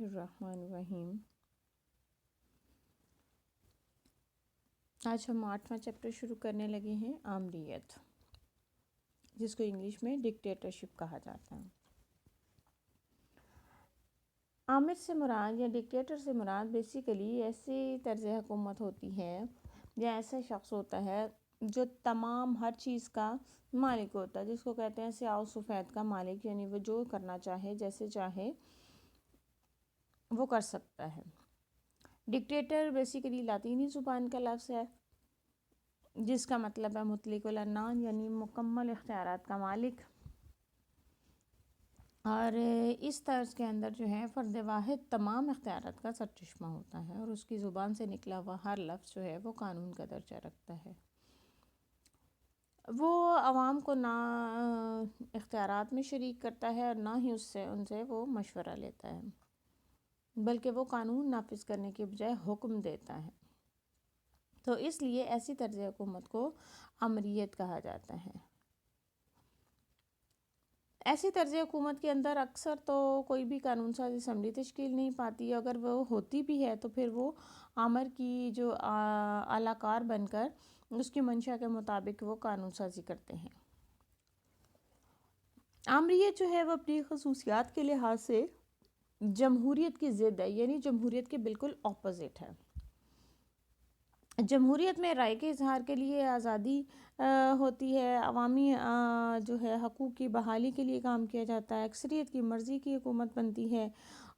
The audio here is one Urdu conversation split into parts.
الرحمن الرحیم۔ آج ہم 8واں چیپٹر شروع کرنے لگے ہیں، آمریت، جس کو انگلش میں ڈکٹیٹرشپ کہا جاتا ہے۔ آمر سے مراد یا ڈکٹیٹر سے مراد بیسیکلی ایسی طرز حکومت ہوتی ہے یا ایسا شخص ہوتا ہے جو تمام ہر چیز کا مالک ہوتا ہے، جس کو کہتے ہیں سیاہ و سفید کا مالک، یعنی وہ جو کرنا چاہے جیسے چاہے وہ کر سکتا ہے۔ ڈکٹیٹر بیسیکلی لاطینی زبان کا لفظ ہے جس کا مطلب ہے مطلق العنان، یعنی مکمل اختیارات کا مالک۔ اور اس طرز کے اندر جو ہے فرد واحد تمام اختیارات کا سرچشمہ ہوتا ہے، اور اس کی زبان سے نکلا ہوا ہر لفظ جو ہے وہ قانون کا درجہ رکھتا ہے۔ وہ عوام کو نہ اختیارات میں شریک کرتا ہے اور نہ ہی ان سے وہ مشورہ لیتا ہے، بلکہ وہ قانون نافذ کرنے کے بجائے حکم دیتا ہے۔ تو اس لیے ایسی طرز حکومت کو امریت کہا جاتا ہے۔ ایسی طرز حکومت کے اندر اکثر تو کوئی بھی قانون ساز اسمبلی تشکیل نہیں پاتی، اگر وہ ہوتی بھی ہے تو پھر وہ آمر کی جو اعلیٰ کار بن کر اس کی منشا کے مطابق وہ قانون سازی کرتے ہیں۔ آمریت جو ہے وہ اپنی خصوصیات کے لحاظ سے جمہوریت کی ضد ہے، یعنی جمہوریت کے بالکل اپوزٹ ہے۔ جمہوریت میں رائے کے اظہار کے لیے آزادی ہوتی ہے، عوامی جو ہے حقوق کی بحالی کے لیے کام کیا جاتا ہے، اکثریت کی مرضی کی حکومت بنتی ہے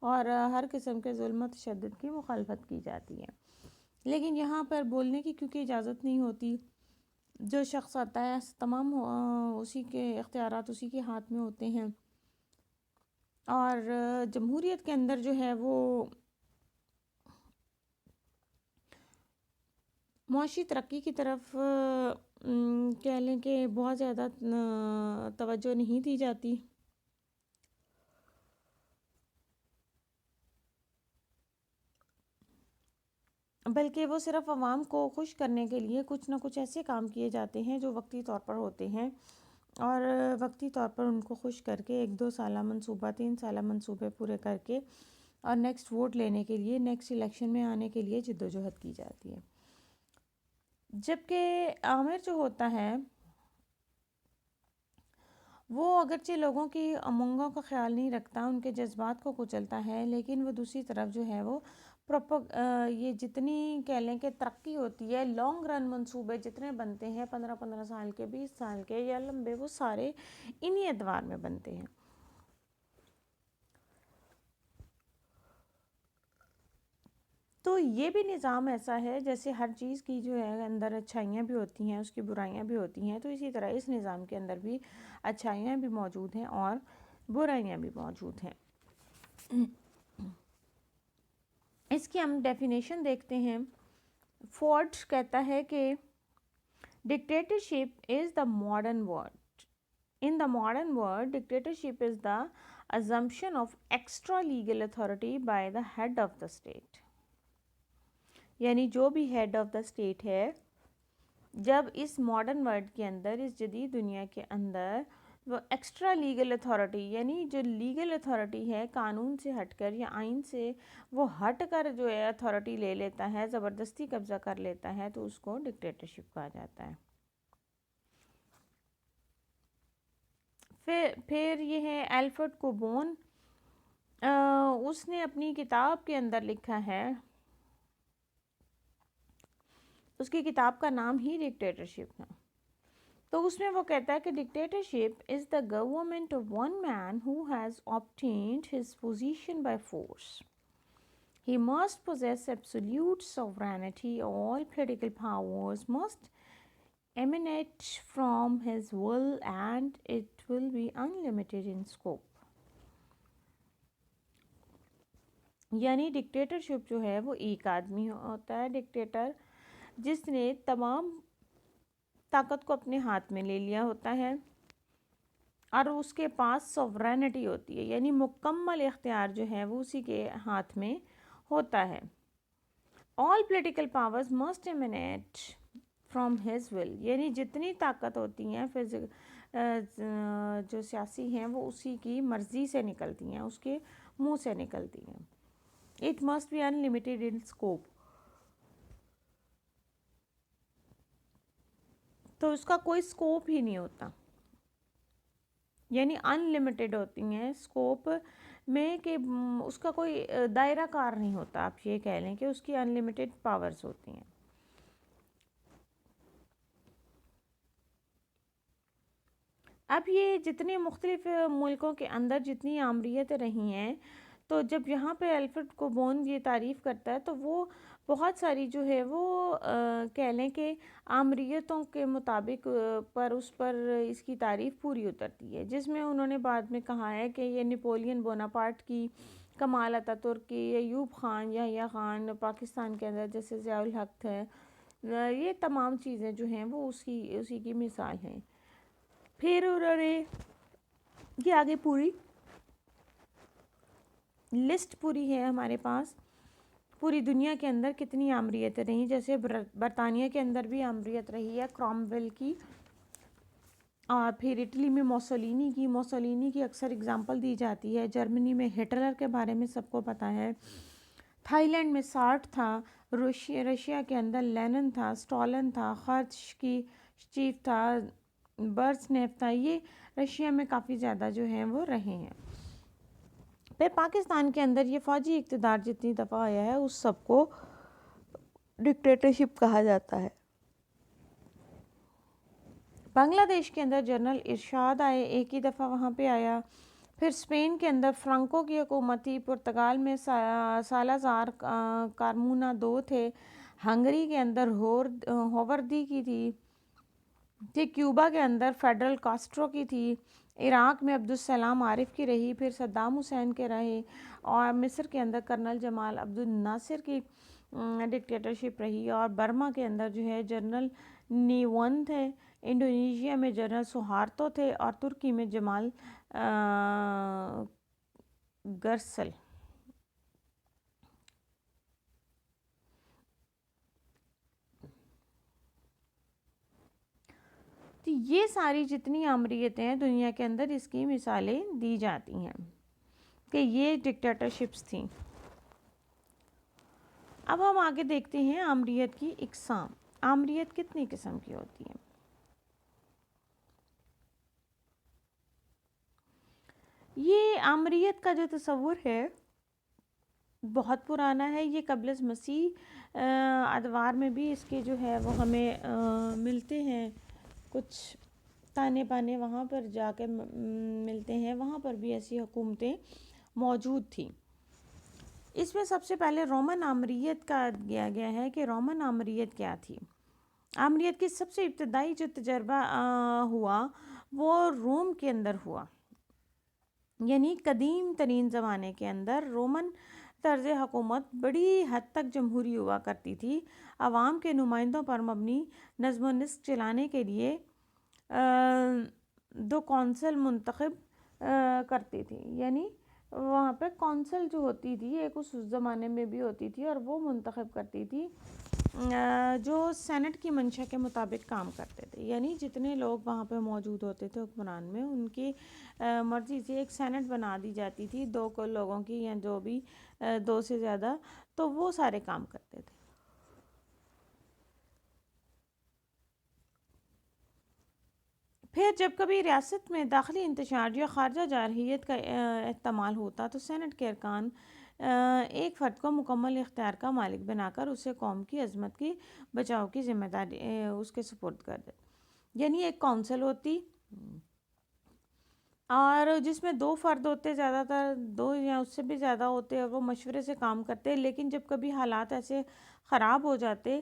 اور ہر قسم کے ظلم و تشدد کی مخالفت کی جاتی ہے۔ لیکن یہاں پر بولنے کی کیونکہ اجازت نہیں ہوتی، جو شخص آتا ہے تمام اسی کے اختیارات اسی کے ہاتھ میں ہوتے ہیں، اور جمہوریت کے اندر جو ہے وہ معاشی ترقی کی طرف کہہ لیں کہ بہت زیادہ توجہ نہیں دی جاتی، بلکہ وہ صرف عوام کو خوش کرنے کے لیے کچھ نہ کچھ ایسے کام کیے جاتے ہیں جو وقتی طور پر ہوتے ہیں، اور وقتی طور پر ان کو خوش کر کے 1-2 سالہ منصوبہ 3 سالہ منصوبے پورے کر کے اور نیکسٹ ووٹ لینے کے لیے نیکسٹ الیکشن میں آنے کے لیے جد و جہد کی جاتی ہے۔ جبکہ آمر جو ہوتا ہے وہ اگرچہ لوگوں کی امنگوں کا خیال نہیں رکھتا، ان کے جذبات کو کچلتا ہے، لیکن وہ دوسری طرف جو ہے وہ یہ جتنی کہہ لیں کہ ترقی ہوتی ہے، لانگ رن منصوبے جتنے بنتے ہیں 15 سال کے 20 سال کے یا لمبے، وہ سارے انہی ادوار میں بنتے ہیں۔ تو یہ بھی نظام ایسا ہے جیسے ہر چیز کی جو ہے اندر اچھائیاں بھی ہوتی ہیں، اس کی برائیاں بھی ہوتی ہیں، تو اسی طرح اس نظام کے اندر بھی اچھائیاں بھی موجود ہیں اور برائیاں بھی موجود ہیں۔ اس کی ہم ڈیفینیشن دیکھتے ہیں۔ فورڈ کہتا ہے کہ dictatorship is the modern word. In the modern world, dictatorship is the assumption of extra legal authority by the head of the state. یعنی جو بھی ہیڈ آف دا اسٹیٹ ہے، جب اس ماڈرن ورلڈ کے اندر، اس جدید دنیا کے اندر وہ ایکسٹرا لیگل اتھارٹی، یعنی جو لیگل اتھارٹی ہے قانون سے ہٹ کر یا آئین سے وہ ہٹ کر جو ہے اتھارٹی لے لیتا ہے، زبردستی قبضہ کر لیتا ہے، تو اس کو ڈکٹیٹرشپ کہا جاتا ہے۔ پھر یہ ہے الفریڈ کوبون، اس نے اپنی کتاب کے اندر لکھا ہے، اس کی کتاب کا نام ہی ڈکٹیٹرشپ ہے، تو اس میں وہ کہتا ہے کہ dictatorship is the government of one man who has obtained his position by force. He must possess absolute sovereignty. All political powers must emanate from his will and it will be unlimited in scope. یعنی ڈکٹیٹرشپ جو ہے وہ ایک آدمی ہوتا ہے ڈکٹیٹر، جس نے تمام طاقت کو اپنے ہاتھ میں لے لیا ہوتا ہے اور اس کے پاس سوورینٹی ہوتی ہے، یعنی مکمل اختیار جو ہے وہ اسی کے ہاتھ میں ہوتا ہے۔ All political powers must emanate from his will. یعنی جتنی طاقت ہوتی ہیں جو سیاسی ہیں وہ اسی کی مرضی سے نکلتی ہیں، اس کے منہ سے نکلتی ہیں۔ It must be unlimited in scope. تو اس کا کوئی اسکوپ ہی نہیں ہوتا، یعنی انلمیٹیڈ ہوتی ہیں اسکوپ میں کہ اس کا کوئی دائرہ کار نہیں ہوتا. آپ یہ کہہ لیں کہ اس کی انلمیٹیڈ پاورز ہوتی ہیں. اب یہ جتنے مختلف ملکوں کے اندر جتنی آمریتیں رہی ہیں، تو جب یہاں پہ الفریڈ کوبون یہ تعریف کرتا ہے تو وہ بہت ساری جو ہے وہ کہہ لیں کہ آمریتوں کے مطابق پر اس پر اس کی تعریف پوری اترتی ہے، جس میں انہوں نے بعد میں کہا ہے کہ یہ نیپولین بوناپارٹ کی، کمال اتاترک کی، ایوب خان، یحییٰ خان پاکستان کے اندر جیسے ضیاء الحق ہے، یہ تمام چیزیں جو ہیں وہ اسی کی مثال ہیں. پھر انہوں نے یہ آگے پوری لسٹ پوری ہے ہمارے پاس، پوری دنیا کے اندر کتنی آمریتیں رہیں، جیسے برطانیہ کے اندر بھی آمریت رہی ہے کرومویل کی، اور پھر اٹلی میں موسولینی کی اکثر اگزامپل دی جاتی ہے. جرمنی میں ہٹلر کے بارے میں سب کو پتہ ہے. تھائی لینڈ میں سارٹ تھا. رشیا کے اندر لینن تھا، اسٹالن تھا، خرچکی چیف تھا، برزنیف تھا. یہ رشیا میں کافی زیادہ جو ہیں وہ رہے ہیں. پھر پاکستان کے اندر یہ فوجی اقتدار جتنی دفعہ آیا ہے اس سب کو ڈکٹیٹرشپ کہا جاتا ہے. بنگلہ دیش کے اندر جنرل ارشاد آئے، ایک ہی دفعہ وہاں پہ آیا. پھر اسپین کے اندر فرانکو کی حکومت تھی. پرتگال میں سالازار کارمونا II تھے. ہنگری کے اندر ہووردی کی تھی. کیوبا کے اندر فیڈرل کاسٹرو کی تھی. عراق میں عبدالسلام عارف کی رہی. پھر صدام حسین کے رہے. اور مصر کے اندر کرنل جمال عبد الناصر کی ڈکٹیٹرشپ رہی. اور برما کے اندر جو ہے جنرل نیون تھے. انڈونیشیا میں جنرل سہارتو تھے. اور ترکی میں جمال گرسل. تو یہ ساری جتنی آمریتیں ہیں دنیا کے اندر اس کی مثالیں دی جاتی ہیں کہ یہ ڈکٹیٹرشپس تھیں. اب ہم آگے دیکھتے ہیں آمریت کی اقسام. آمریت کتنی قسم کی ہوتی ہے؟ یہ آمریت کا جو تصور ہے بہت پرانا ہے. یہ قبل از مسیح ادوار میں بھی اس کے جو ہے وہ ہمیں ملتے ہیں. کچھ تانے بانے وہاں پر جا کے ملتے ہیں. وہاں پر بھی ایسی حکومتیں موجود تھیں. اس میں سب سے پہلے رومن آمریت کا دیا گیا ہے کہ رومن آمریت کیا تھی. آمریت کی سب سے ابتدائی جو تجربہ ہوا وہ روم کے اندر ہوا. یعنی قدیم ترین زمانے کے اندر رومن طرز حکومت بڑی حد تک جمہوری ہوا کرتی تھی. عوام کے نمائندوں پر مبنی نظم و نسق چلانے کے لیے 2 کونسل منتخب کرتی تھی. یعنی وہاں پہ کونسل جو ہوتی تھی ایک اس زمانے میں بھی ہوتی تھی اور وہ منتخب کرتی تھی جو سینٹ کی منشا کے مطابق کام کرتے تھے. یعنی جتنے لوگ وہاں پہ موجود ہوتے تھے حکمران میں ان کی مرضی سے ایک سینٹ بنا دی جاتی تھی 2 لوگوں کی یا جو بھی 2 سے زیادہ، تو وہ سارے کام کرتے تھے. پھر جب کبھی ریاست میں داخلی انتشار یا خارجہ جارحیت کا احتمال ہوتا تو سینٹ کے ارکان ایک فرد کو مکمل اختیار کا مالک بنا کر اسے قوم کی عظمت کی بچاؤ کی ذمہ داری اس کے سپرد کر دیتے. یعنی ایک کونسل ہوتی اور جس میں 2 فرد ہوتے، زیادہ تر 2 یا اس سے بھی زیادہ ہوتے، اور وہ مشورے سے کام کرتے. لیکن جب کبھی حالات ایسے خراب ہو جاتے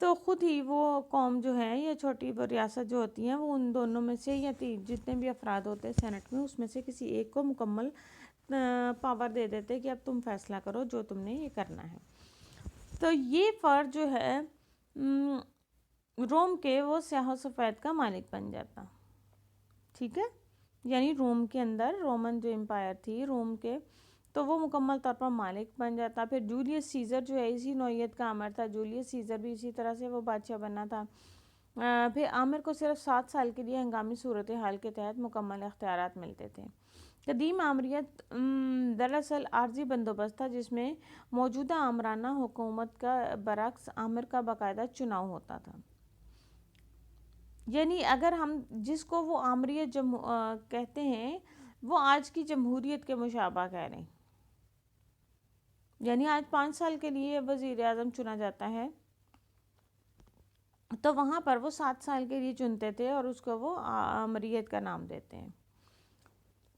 تو خود ہی وہ قوم جو ہے یا چھوٹی ریاست جو ہوتی ہیں وہ ان دونوں میں سے یا جتنے بھی افراد ہوتے ہیں سینٹ میں اس میں سے کسی ایک کو مکمل پاور دے دیتے کہ اب تم فیصلہ کرو جو تم نے یہ کرنا ہے. تو یہ فرد جو ہے روم کے وہ سیاہ و سفید کا مالک بن جاتا. ٹھیک ہے، یعنی روم کے اندر رومن جو امپائر تھی روم کے، تو وہ مکمل طور پر مالک بن جاتا. پھر جولیس سیزر جو ہے اسی نوعیت کا آمر تھا. جولیس سیزر بھی اسی طرح سے وہ بادشاہ بنا تھا. پھر آمر کو صرف 7 سال کے لیے ہنگامی صورتحال کے تحت مکمل اختیارات ملتے تھے. قدیم آمریت دراصل عارضی بندوبست تھا جس میں موجودہ آمرانہ حکومت کا برعکس آمر کا باقاعدہ چناؤ ہوتا تھا. یعنی اگر ہم جس کو وہ آمریت کہتے ہیں وہ آج کی جمہوریت کے مشابہ کہہ رہے ہیں. یعنی آج 5 سال کے لیے وزیر اعظم چنا جاتا ہے تو وہاں پر وہ 7 سال کے لیے چنتے تھے اور اس کو وہ آمریت کا نام دیتے ہیں.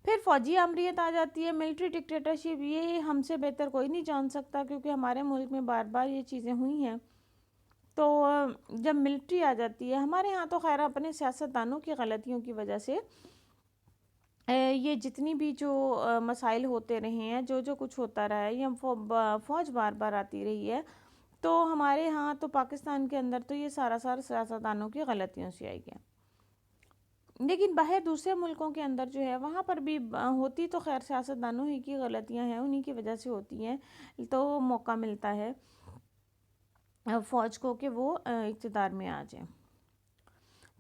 پھر فوجی آمریت آ جاتی ہے، ملٹری ڈکٹیٹرشپ. یہ ہم سے بہتر کوئی نہیں جان سکتا کیونکہ ہمارے ملک میں بار بار یہ چیزیں ہوئی ہیں. تو جب ملٹری آ جاتی ہے ہمارے ہاں تو خیر اپنے سیاستدانوں کی غلطیوں کی وجہ سے یہ جتنی بھی جو مسائل ہوتے رہے ہیں، جو کچھ ہوتا رہا ہے، یہ فوج بار بار آتی رہی ہے. تو ہمارے ہاں تو پاکستان کے اندر تو یہ سارا سیاستدانوں کی غلطیوں سے آئی ہے. لیکن باہر دوسرے ملکوں کے اندر جو ہے وہاں پر بھی ہوتی تو خیر سیاستدانوں ہی کی غلطیاں ہیں، انہی کی وجہ سے ہوتی ہیں. تو موقع ملتا ہے فوج کو کہ وہ اقتدار میں آ جائیں.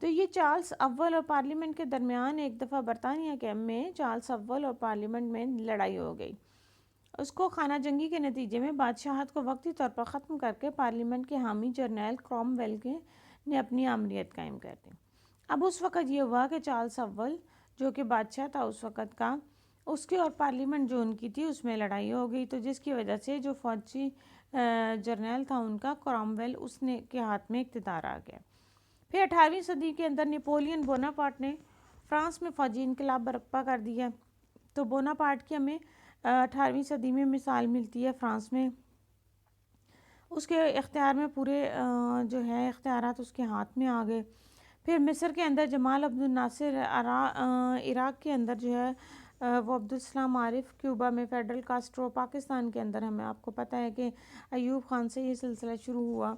تو یہ چارلس اول اور پارلیمنٹ کے درمیان ایک دفعہ برطانیہ کے میں چارلس اول اور پارلیمنٹ میں لڑائی ہو گئی. اس کو خانہ جنگی کے نتیجے میں بادشاہت کو وقتی طور پر ختم کر کے پارلیمنٹ کے حامی جرنیل کروم ویل نے اپنی آمریت قائم کر دی. اب اس وقت یہ ہوا کہ چارلس اول جو کہ بادشاہ تھا اس وقت کا، اس کی اور پارلیمنٹ جو ان کی تھی اس میں لڑائی ہو گئی. تو جس کی وجہ سے جو فوجی جرنیل تھا ان کا کروم ویل اس نے کے ہاتھ میں اقتدار آ گیا. پھر 18ویں صدی کے اندر نیپولین بوناپارٹ نے فرانس میں فوجی انقلاب برپا کر دیا. تو بوناپارٹ کی ہمیں 18ویں صدی میں مثال ملتی ہے فرانس میں. اس کے اختیار میں پورے جو ہے اختیارات اس کے ہاتھ میں آ گئے. پھر مصر کے اندر جمال عبد الناصر، عراق کے اندر جو ہے وہ عبدالسلام عارف، کیوبا میں فیڈرل کاسٹرو، پاکستان کے اندر ہمیں آپ کو پتہ ہے کہ ایوب خان سے یہ سلسلہ شروع ہوا.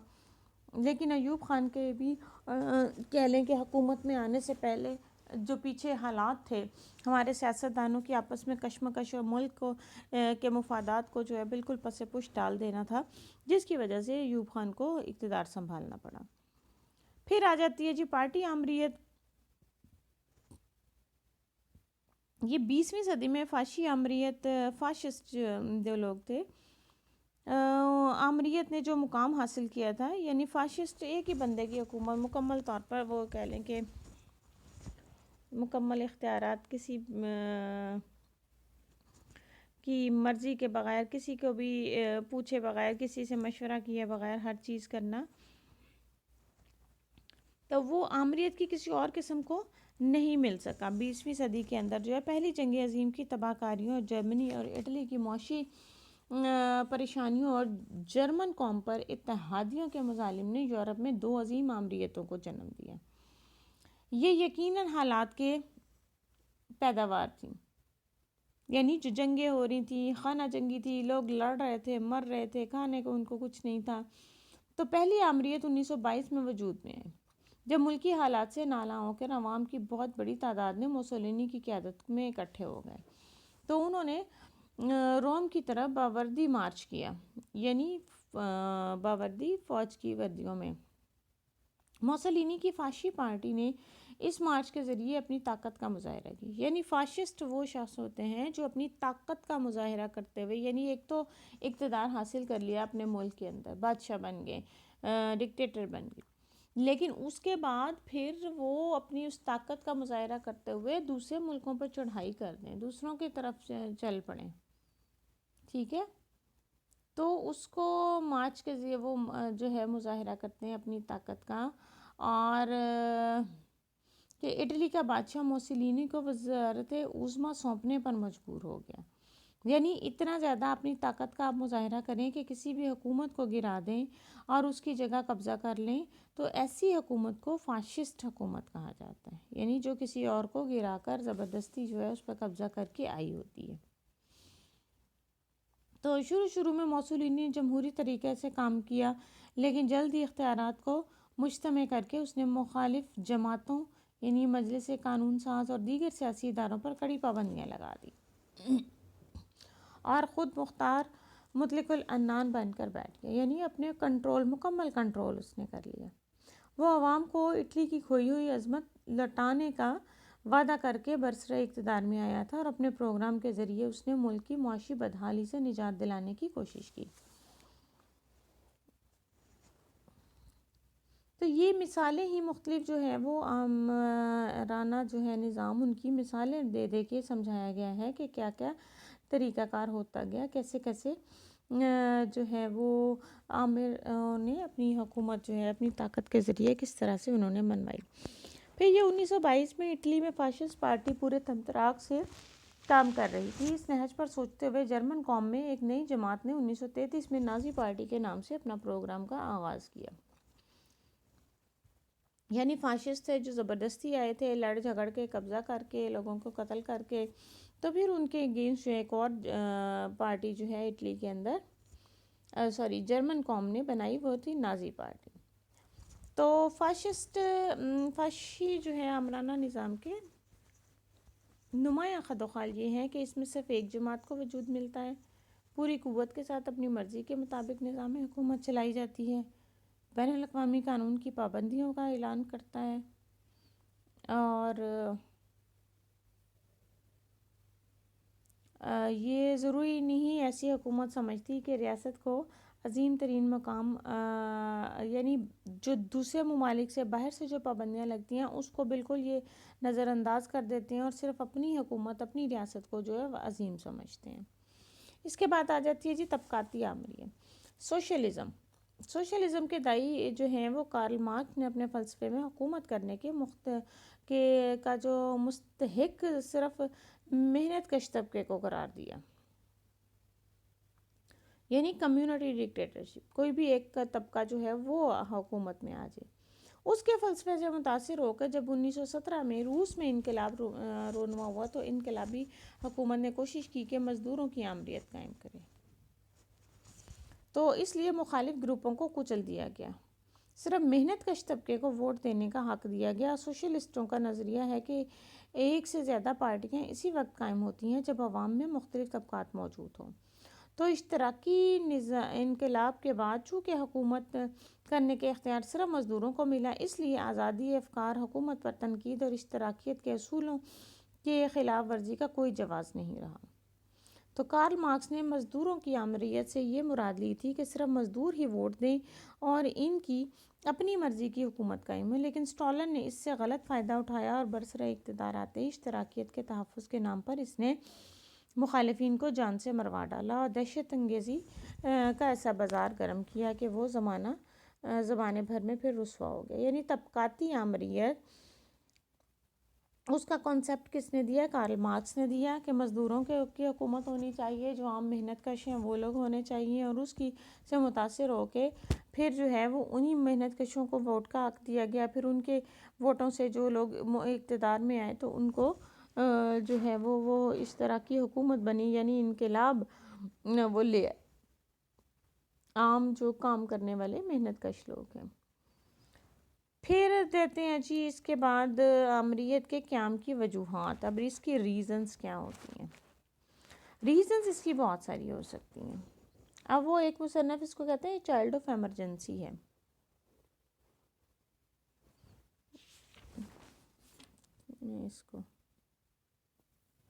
لیکن ایوب خان کے بھی کہہ لیں کہ حکومت میں آنے سے پہلے جو پیچھے حالات تھے ہمارے سیاستدانوں کی آپس میں کشمکش اور ملک کو کے مفادات کو جو ہے بالکل پس پش ڈال دینا تھا، جس کی وجہ سے ایوب خان کو اقتدار سنبھالنا پڑا. پھر آ جاتی ہے جی پارٹی آمریت. یہ 20ویں صدی میں فاشی آمریت، فاشسٹ جو لوگ تھے، آمریت نے جو مقام حاصل کیا تھا، یعنی فاشسٹ ایک ہی بندے کی حکومت مکمل طور پر وہ کہہ لیں کہ مکمل اختیارات کسی کی مرضی کے بغیر، کسی کو بھی پوچھے بغیر، کسی سے مشورہ کیے بغیر ہر چیز کرنا. تو وہ آمریت کی کسی اور قسم کو نہیں مل سکا. 20ویں صدی کے اندر جو ہے پہلی جنگ عظیم کی تباہ کاریوں اور جرمنی اور اٹلی کی معاشی پریشانیوں اور جرمن قوم پر اتحادیوں کے مظالم نے یورپ میں 2 عظیم آمریتوں کو جنم دیا. یہ یقیناً حالات کے پیداوار تھیں. یعنی جو جنگیں ہو رہی تھیں، خانہ جنگی تھی، لوگ لڑ رہے تھے، مر رہے تھے، کھانے کو ان کو کچھ نہیں تھا. تو پہلی آمریت 1922 میں وجود میں آئی جب ملکی حالات سے نالاں ہو کر عوام کی بہت بڑی تعداد نے موسولینی کی قیادت میں اکٹھے ہو گئے. تو انہوں نے روم کی طرف باوردی مارچ کیا، یعنی باوردی فوج کی وردیوں میں. موسولینی کی فاشی پارٹی نے اس مارچ کے ذریعے اپنی طاقت کا مظاہرہ کی. یعنی فاشسٹ وہ شخص ہوتے ہیں جو اپنی طاقت کا مظاہرہ کرتے ہوئے، یعنی ایک تو اقتدار حاصل کر لیا اپنے ملک کے اندر، بادشاہ بن گئے، ڈکٹیٹر بن گئے، لیکن اس کے بعد پھر وہ اپنی اس طاقت کا مظاہرہ کرتے ہوئے دوسرے ملکوں پر چڑھائی کر دیں، دوسروں کی طرف چل پڑیں. ٹھیک ہے، تو اس کو مارچ کے ذریعے وہ جو ہے مظاہرہ کرتے ہیں اپنی طاقت کا. اور کہ اٹلی کا بادشاہ موسولینی کو وزارت عظمیٰ سونپنے پر مجبور ہو گیا. یعنی اتنا زیادہ اپنی طاقت کا آپ مظاہرہ کریں کہ کسی بھی حکومت کو گرا دیں اور اس کی جگہ قبضہ کر لیں، تو ایسی حکومت کو فاشسٹ حکومت کہا جاتا ہے. یعنی جو کسی اور کو گرا کر زبردستی جو ہے اس پر قبضہ کر کے آئی ہوتی ہے. تو شروع میں موسولینی نے جمہوری طریقے سے کام کیا، لیکن جلد ہی اختیارات کو مجتمع کر کے اس نے مخالف جماعتوں یعنی مجلس قانون ساز اور دیگر سیاسی اداروں پر کڑی پابندیاں لگا دی اور خود مختار مطلق العنان بن کر بیٹھ گیا. یعنی اپنے مکمل کنٹرول اس نے کر لیا. وہ عوام کو اٹلی کی کھوئی ہوئی عظمت لوٹانے کا وعدہ کر کے برسر اقتدار میں آیا تھا اور اپنے پروگرام کے ذریعے اس نے ملک کی معاشی بدحالی سے نجات دلانے کی کوشش کی. تو یہ مثالیں ہی مختلف جو ہے وہ آمرانہ جو ہے نظام، ان کی مثالیں دے دے کے سمجھایا گیا ہے کہ کیا کیا طریقہ کار ہوتا گیا، کیسے کیسے جو ہے وہ عامر نے اپنی حکومت جو ہے اپنی طاقت کے ذریعے کس طرح سے انہوں نے منوائی. پھر یہ 1922 میں اٹلی میں فاشسٹ پارٹی پورے تنطراق سے کام کر رہی تھی. اس نہج پر سوچتے ہوئے جرمن قوم میں ایک نئی جماعت نے 1933 میں نازی پارٹی کے نام سے اپنا پروگرام کا آغاز کیا. یعنی فاشسٹ تھے جو زبردستی آئے تھے، لڑ جھگڑ کے، قبضہ کر کے، لوگوں کو قتل کر کے. تو پھر ان کے اگینسٹ جو ایک اور پارٹی جو ہے اٹلی کے اندر جرمن قوم نے بنائی، وہ تھی نازی پارٹی. تو فاشی جو ہے آمرانہ نظام کے نمایاں خد و خال یہ ہے کہ اس میں صرف ایک جماعت کو وجود ملتا ہے، پوری قوت کے ساتھ اپنی مرضی کے مطابق نظام حکومت چلائی جاتی ہے، بین الاقوامی قانون کی پابندیوں کا اعلان کرتا ہے، اور یہ ضروری نہیں ایسی حکومت سمجھتی کہ ریاست کو عظیم ترین مقام یعنی جو دوسرے ممالک سے باہر سے جو پابندیاں لگتی ہیں اس کو بالکل یہ نظر انداز کر دیتے ہیں اور صرف اپنی حکومت، اپنی ریاست کو جو ہے عظیم سمجھتے ہیں. اس کے بعد آ جاتی ہے جی طبقاتی آمریت. سوشلزم کے دائی جو ہیں وہ کارل مارکس نے اپنے فلسفے میں حکومت کرنے کا جو مستحق صرف محنت کش طبقے کو قرار دیا، یعنی کمیونٹی ڈکٹیٹرشپ، کوئی بھی ایک طبقہ جو ہے وہ حکومت میں آ جائے. اس کے فلسفے سے متاثر ہو کر جب 1917 میں روس میں انقلاب رونما ہوا تو انقلابی حکومت نے کوشش کی کہ مزدوروں کی آمریت قائم کرے. تو اس لیے مخالف گروپوں کو کچل دیا گیا، صرف محنت کش طبقے کو ووٹ دینے کا حق دیا گیا. سوشلسٹوں کا نظریہ ہے کہ ایک سے زیادہ پارٹیاں اسی وقت قائم ہوتی ہیں جب عوام میں مختلف طبقات موجود ہوں. تو اشتراکی انقلاب کے بعد چونکہ حکومت کرنے کے اختیار صرف مزدوروں کو ملا، اس لیے آزادی افکار، حکومت پر تنقید اور اشتراکیت کے اصولوں کے خلاف ورزی کا کوئی جواز نہیں رہا. تو کارل مارکس نے مزدوروں کی آمریت سے یہ مراد لی تھی کہ صرف مزدور ہی ووٹ دیں اور ان کی اپنی مرضی کی حکومت قائم ہو. لیکن اسٹالن نے اس سے غلط فائدہ اٹھایا اور برسر اقتدار آتے ہی اشتراکیت کے تحفظ کے نام پر اس نے مخالفین کو جان سے مروا ڈالا اور دہشت انگیزی کا ایسا بازار گرم کیا کہ وہ زمانے بھر میں پھر رسوا ہو گیا. یعنی طبقاتی آمریت اس کا کانسیپٹ کس نے دیا؟ کارل مارکس نے دیا کہ مزدوروں کی حکومت ہونی چاہیے، جو عام محنت کش ہیں وہ لوگ ہونے چاہیے، اور اس کی سے متاثر ہو کے پھر جو ہے وہ انہی محنت کشوں کو ووٹ کا حق دیا گیا. پھر ان کے ووٹوں سے جو لوگ اقتدار میں آئے تو ان کو جو ہے وہ اس طرح کی حکومت بنی، یعنی انقلاب وہ لے عام جو کام کرنے والے محنت کش لوگ ہیں. پھر دیتے ہیں جی اس کے بعد آمریت کے قیام کی وجوہات. اب اس کی ریزنز کیا ہوتی ہیں؟ ریزنز اس کی بہت ساری ہو سکتی ہیں. اب وہ ایک مصنف اس کو کہتے ہیں چائلڈ آف ایمرجنسی ہے. میں اس کو